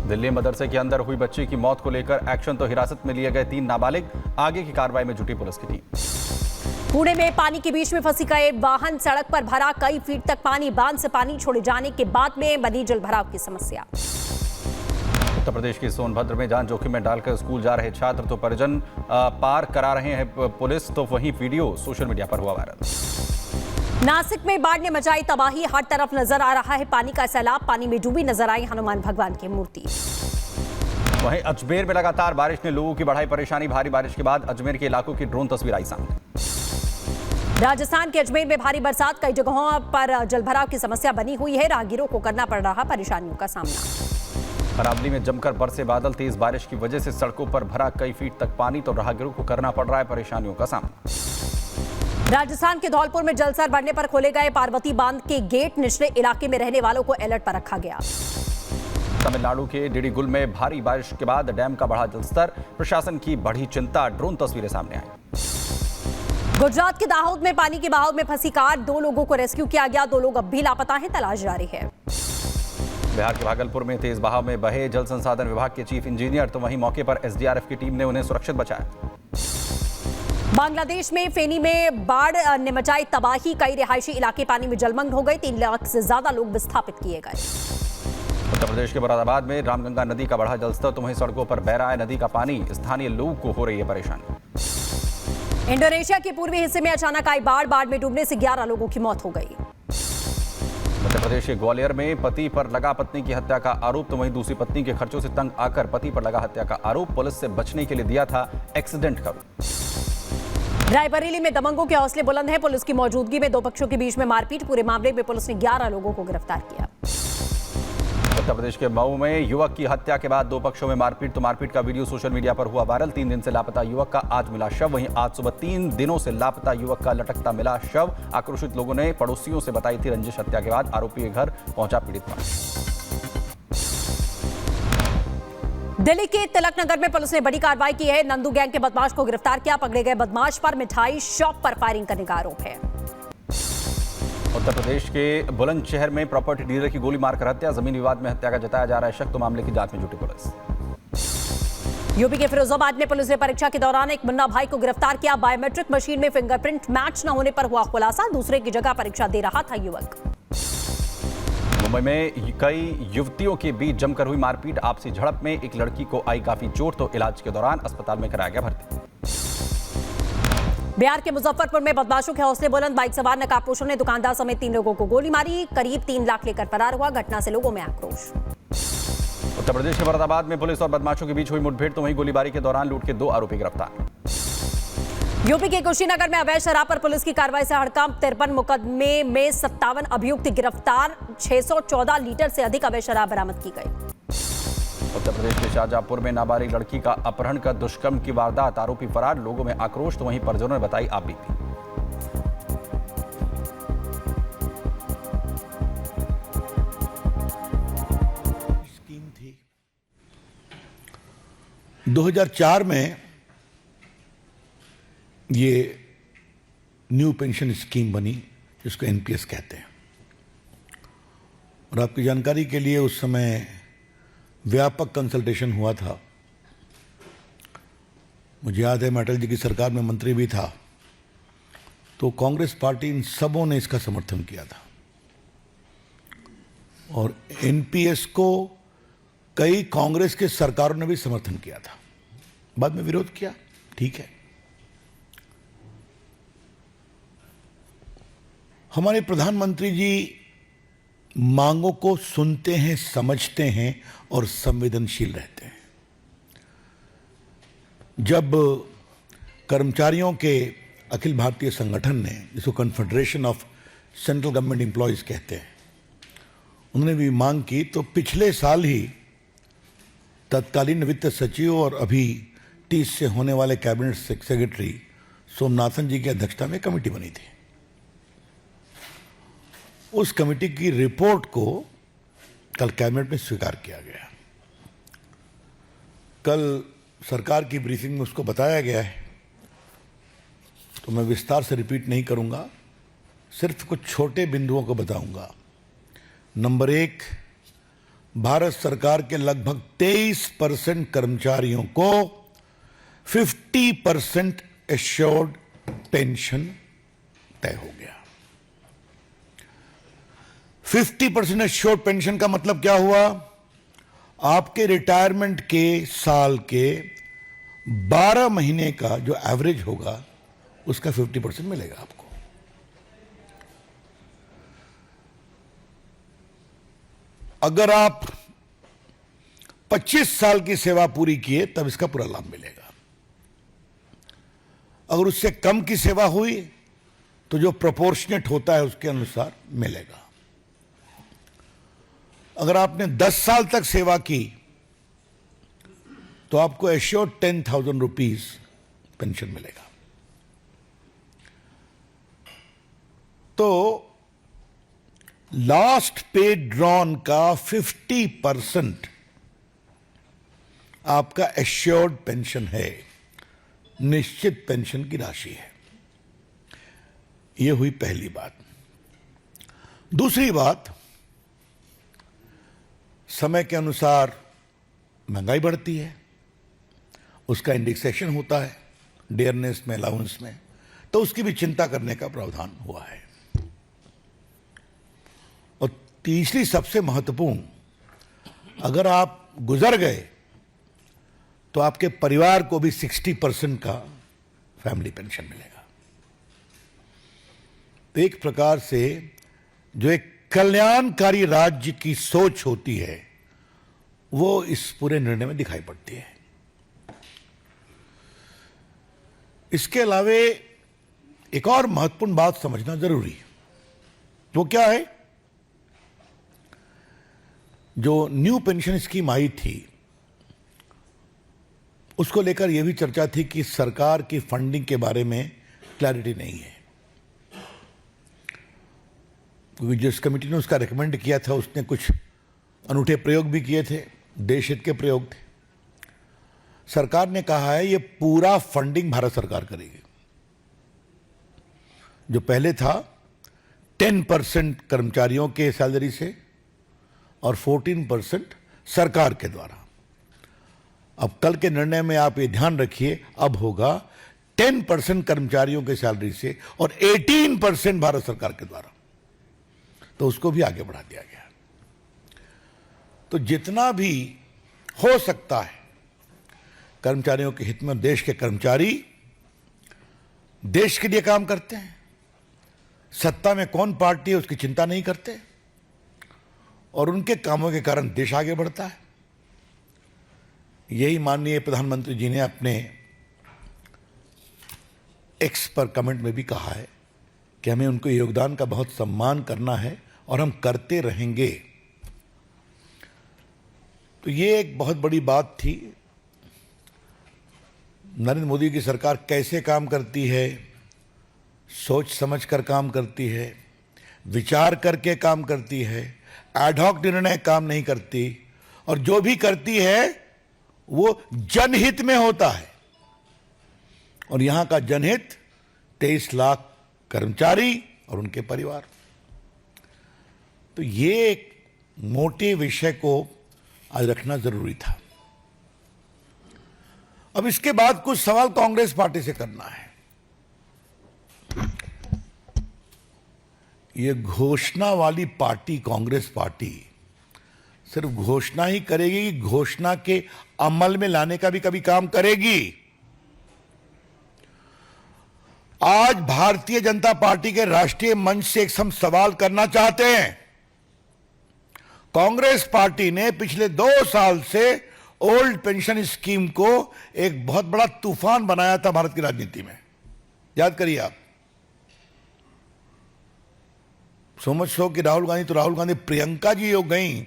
दिल्ली मदरसे के अंदर हुई बच्ची की मौत को लेकर एक्शन तो हिरासत में लिए गए 3 नाबालिग, आगे की कार्रवाई में जुटी पुलिस की टीम। पुणे में पानी के बीच में फंसी गए वाहन, सड़क पर भरा कई फीट तक पानी, बांध से पानी छोड़े जाने के बाद में बनी जलभराव की समस्या। उत्तर प्रदेश के सोनभद्र में जान जोखिम में डालकर स्कूल जा रहे छात्र तो परिजन पार करा रहे हैं पुलिस, तो वहीं वीडियो सोशल मीडिया पर हुआ वायरल। नासिक में बाढ़ ने मचाई तबाही, हर तरफ नजर आ रहा है पानी का सैलाब, पानी में डूबी नजर आई हनुमान भगवान की मूर्ति। वहीं अजमेर में लगातार बारिश ने लोगों की बढ़ाई परेशानी, भारी बारिश के बाद अजमेर के इलाकों की ड्रोन तस्वीर आई सामने। राजस्थान के अजमेर में भारी बरसात, कई जगहों पर जलभराव की समस्या बनी हुई है, राहगीरों को करना पड़ रहा परेशानियों का सामना। अरावली में जमकर बरसे बादल, तेज बारिश की वजह से सड़कों पर भरा कई फीट तक पानी, तो राहगीरों को करना पड़ रहा है परेशानियों का सामना। राजस्थान के धौलपुर में जलस्तर बढ़ने पर खोले गए पार्वती बांध के गेट, निचले इलाके में रहने वालों को अलर्ट पर रखा गया। तमिलनाडु के डिडिगुल में भारी बारिश के बाद डैम का बढ़ा जलस्तर, प्रशासन की बढ़ी चिंता, ड्रोन तस्वीरें सामने आई। गुजरात के दाहोद में पानी के बहाव में फंसी कार, 2 लोगों को रेस्क्यू किया गया, 2 लोग अब भी लापता हैं, तलाश जारी है। बिहार के भागलपुर में तेज बहाव में बहे जल संसाधन विभाग के चीफ इंजीनियर, तो वहीं मौके पर एसडीआरएफ की टीम ने उन्हें सुरक्षित बचाया। बांग्लादेश में फेनी में बाढ़ ने मचाई तबाही, कई रिहायशी इलाके पानी में जलमग्न हो गए, 3 लाख से ज्यादा लोग विस्थापित किए गए। उत्तर प्रदेश के मुरादाबाद में रामगंगा नदी का बढ़ा जलस्तर, तो वहीं सड़कों पर बह रहा है नदी का पानी, स्थानीय लोगों को हो रही है परेशानी। इंडोनेशिया के पूर्वी हिस्से में अचानक आई बाढ़ में डूबने से 11 लोगों की मौत हो गई। मध्य प्रदेश के ग्वालियर में पति पर लगा पत्नी की हत्या का आरोप, तो वहीं दूसरी पत्नी के खर्चों से तंग आकर पति पर लगा हत्या का आरोप, पुलिस से बचने के लिए दिया था एक्सीडेंट का रूप। रायबरेली में दबंगों के हौसले बुलंद हैं, पुलिस की मौजूदगी में 2 पक्षों के बीच में मारपीट, पूरे मामले में पुलिस ने 11 लोगों को गिरफ्तार किया। उत्तर प्रदेश के मऊ में युवक की हत्या के बाद 2 पक्षों में मारपीट, तो मारपीट का वीडियो सोशल मीडिया पर हुआ वायरल। 3 दिन से लापता युवक का आज मिला शव, वहीं आज सुबह 3 दिनों से लापता युवक का लटकता मिला शव। आक्रोशित लोगों ने पड़ोसियों से बताई थी रंजिश, हत्या के बाद आरोपी के घर पहुंचा पीड़ित परिवार। दिल्ली के तिलक नगर में पुलिस ने बड़ी कार्रवाई की है, नंदू गैंग के बदमाश को गिरफ्तार किया, पकड़े गए बदमाश पर मिठाई शॉप पर फायरिंग करने का आरोप है। उत्तर प्रदेश के बुलंदशहर में प्रॉपर्टी डीलर की गोली मारकर हत्या, जमीन विवाद में हत्या का जताया जा रहा है शक, तो मामले की जांच में जुटी पुलिस। यूपी के फिरोजाबाद में पुलिस ने परीक्षा के दौरान एक मुन्ना भाई को गिरफ्तार किया, बायोमेट्रिक मशीन में फिंगरप्रिंट मैच न होने पर हुआ खुलासा, दूसरे की जगह परीक्षा दे रहा था युवक। मुंबई में कई युवतियों के बीच जमकर हुई मारपीट, आपसी झड़प में एक लड़की को आई काफी चोट, तो इलाज के दौरान अस्पताल में कराया गया भर्ती। बिहार के मुजफ्फरपुर में बदमाशों के हौसले बुलंद, बाइक सवार नकाबपोशों ने दुकानदार समेत 3 लोगों को गोली मारी, करीब 3 लाख लेकर फरार हुआ, घटना से लोगों में आक्रोश। उत्तर प्रदेश के मुरादाबाद में पुलिस और बदमाशों के बीच हुई मुठभेड़, तो वहीं गोलीबारी के दौरान लूट के 2 आरोपी गिरफ्तार। यूपी के कुशीनगर में अवैध शराब पर पुलिस की कार्रवाई से हड़कंप, 53 मुकदमे में 57 अभियुक्त गिरफ्तार, 614 लीटर से अधिक अवैध शराब बरामद की गई। उत्तर प्रदेश के शाहजहांपुर में नाबालिग लड़की का अपहरण कर दुष्कर्म की वारदात, आरोपी फरार, लोगों में आक्रोश, तो वहीं परिजनों ने बताई आप बीती। स्कीम थी 2004 में, ये न्यू पेंशन स्कीम बनी जिसको एनपीएस कहते हैं। और आपकी जानकारी के लिए उस समय व्यापक कंसल्टेशन हुआ था। मुझे याद है मैं अटल जी की सरकार में मंत्री भी था, तो कांग्रेस पार्टी इन सबों ने इसका समर्थन किया था। और एनपीएस को कई कांग्रेस के सरकारों ने भी समर्थन किया था, बाद में विरोध किया, ठीक है। हमारे प्रधानमंत्री जी मांगों को सुनते हैं, समझते हैं और संवेदनशील रहते हैं। जब कर्मचारियों के अखिल भारतीय संगठन ने, जिसको confederation of central government employees कहते हैं, उन्होंने भी मांग की, तो पिछले साल ही तत्कालीन वित्त सचिव और अभी 30 से होने वाले कैबिनेट सेक्रेटरी सोमनाथन जी की अध्यक्षता में कमेटी बनी थी। उस कमेटी की रिपोर्ट को कल कैबिनेट में स्वीकार किया गया। कल सरकार की ब्रीफिंग में उसको बताया गया है, तो मैं विस्तार से रिपीट नहीं करूंगा, सिर्फ कुछ छोटे बिंदुओं को बताऊंगा। नंबर 1, भारत सरकार के लगभग 23% कर्मचारियों को 50% एश्योर्ड पेंशन तय हो गया। 50% एश्योर्ड पेंशन का मतलब क्या हुआ? आपके रिटायरमेंट के साल के 12 महीने का जो एवरेज होगा उसका 50% मिलेगा आपको। अगर आप 25 साल की सेवा पूरी किए तब इसका पूरा लाभ मिलेगा। अगर उससे कम की सेवा हुई तो जो प्रोपोर्शनेट होता है उसके अनुसार मिलेगा। अगर आपने 10 साल तक सेवा की तो आपको एश्योर्ड 10,000 रुपीज पेंशन मिलेगा। तो लास्ट पे ड्रॉन का 50% आपका एश्योर्ड पेंशन है, निश्चित पेंशन की राशि है। यह हुई पहली बात। दूसरी बात, समय के अनुसार महंगाई बढ़ती है, उसका इंडेक्सेशन होता है डियरनेस में, अलाउंस में, तो उसकी भी चिंता करने का प्रावधान हुआ है। और तीसरी सबसे महत्वपूर्ण, अगर आप गुजर गए तो आपके परिवार को भी 60% का फैमिली पेंशन मिलेगा। तो एक प्रकार से जो एक कल्याणकारी राज्य की सोच होती है वो इस पूरे निर्णय में दिखाई पड़ती है। इसके अलावा एक और महत्वपूर्ण बात समझना जरूरी है। वो क्या है? जो न्यू पेंशन स्कीम आई थी उसको लेकर यह भी चर्चा थी कि सरकार की फंडिंग के बारे में क्लैरिटी नहीं है, क्योंकि जिस कमेटी ने उसका रिकमेंड किया था उसने कुछ अनूठे प्रयोग भी किए थे, देश हित के प्रयोग थे। सरकार ने कहा है ये पूरा फंडिंग भारत सरकार करेगी। जो पहले था 10% कर्मचारियों के सैलरी से और 14% सरकार के द्वारा। अब कल के निर्णय में आप ये ध्यान रखिए, अब होगा 10% कर्मचारियों के सैलरी से और 18% भारत सरकार के द्वारा। तो उसको भी आगे बढ़ा दिया गया। तो जितना भी हो सकता है कर्मचारियों के हित में, देश के कर्मचारी देश के लिए काम करते हैं, सत्ता में कौन पार्टी है उसकी चिंता नहीं करते, और उनके कामों के कारण देश आगे बढ़ता है। यही माननीय प्रधानमंत्री जी ने अपने एक्स पर कमेंट में भी कहा है कि हमें उनके योगदान का बहुत सम्मान करना है और हम करते रहेंगे। तो ये एक बहुत बड़ी बात थी। नरेंद्र मोदी की सरकार कैसे काम करती है, सोच समझ कर काम करती है, विचार करके काम करती है, एडहॉक निर्णय काम नहीं करती, और जो भी करती है वो जनहित में होता है। और यहां का जनहित 23 लाख कर्मचारी और उनके परिवार। तो ये एक मोटे विषय को आज रखना जरूरी था। अब इसके बाद कुछ सवाल कांग्रेस पार्टी से करना है। ये घोषणा वाली पार्टी कांग्रेस पार्टी सिर्फ घोषणा ही करेगी, घोषणा के अमल में लाने का भी कभी काम करेगी। आज भारतीय जनता पार्टी के राष्ट्रीय मंच से एक हम सवाल करना चाहते हैं। कांग्रेस पार्टी ने पिछले 2 साल से ओल्ड पेंशन स्कीम को एक बहुत बड़ा तूफान बनाया था भारत की राजनीति में। याद करिए आप, सो मच सो कि राहुल गांधी प्रियंका जी हो गई